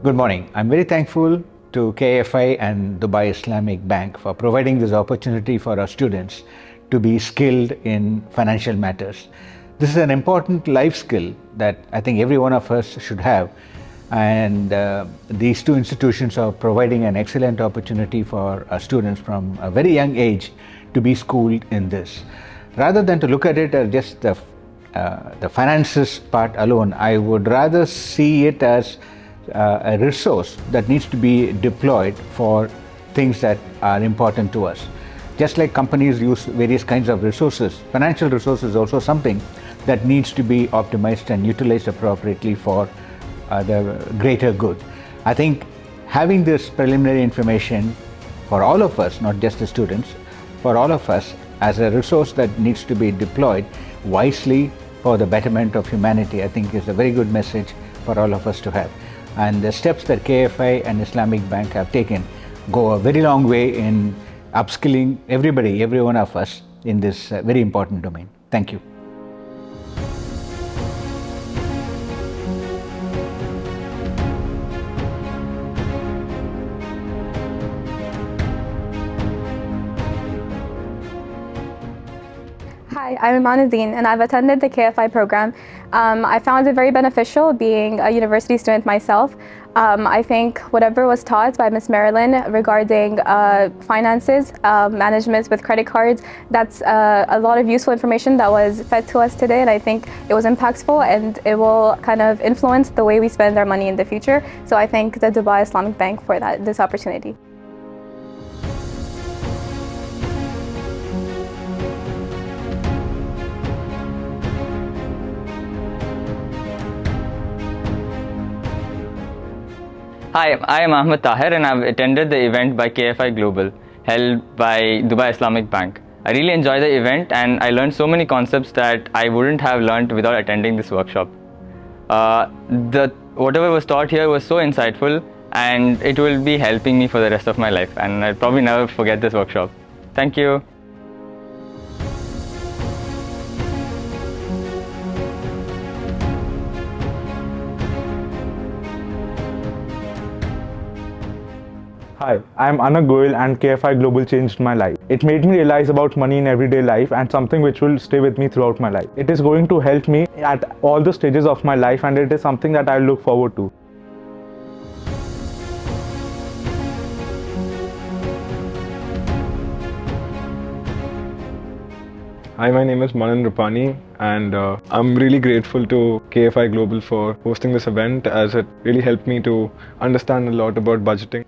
Good morning. I'm very thankful to KFI and Dubai Islamic Bank for providing this opportunity for our students to be skilled in financial matters. This is an important life skill that I think every one of us should have, and these two institutions are providing an excellent opportunity for our students from a very young age to be schooled in this. Rather than to look at it as just the finances part alone, I would rather see it as a resource that needs to be deployed for things that are important to us. Just like companies use various kinds of resources, financial resources is also something that needs to be optimized and utilized appropriately for the greater good. I think having this preliminary information for all of us, not just the students, for all of us as a resource that needs to be deployed wisely for the betterment of humanity, I think is a very good message for all of us to have. And the steps that KFI and Islamic Bank have taken go a very long way in upskilling everybody, every one of us in this very important domain. Thank you. Hi, I'm Imanuddin and I've attended the KFI program. I found it very beneficial being a university student myself. I think whatever was taught by Ms. Marilyn regarding finances, management with credit cards, that's a lot of useful information that was fed to us today, and I think it was impactful and it will kind of influence the way we spend our money in the future. So I thank the Dubai Islamic Bank for this opportunity. Hi, I am Ahmed Tahir and I've attended the event by KFI Global held by Dubai Islamic Bank. I really enjoyed the event and I learned so many concepts that I wouldn't have learned without attending this workshop. Whatever was taught here was so insightful and it will be helping me for the rest of my life, and I'll probably never forget this workshop. Thank you. Hi, I am Anak Goyal and KFI Global changed my life. It made me realize about money in everyday life and something which will stay with me throughout my life. It is going to help me at all the stages of my life and it is something that I look forward to. Hi, my name is Manan Rupani and I'm really grateful to KFI Global for hosting this event, as it really helped me to understand a lot about budgeting.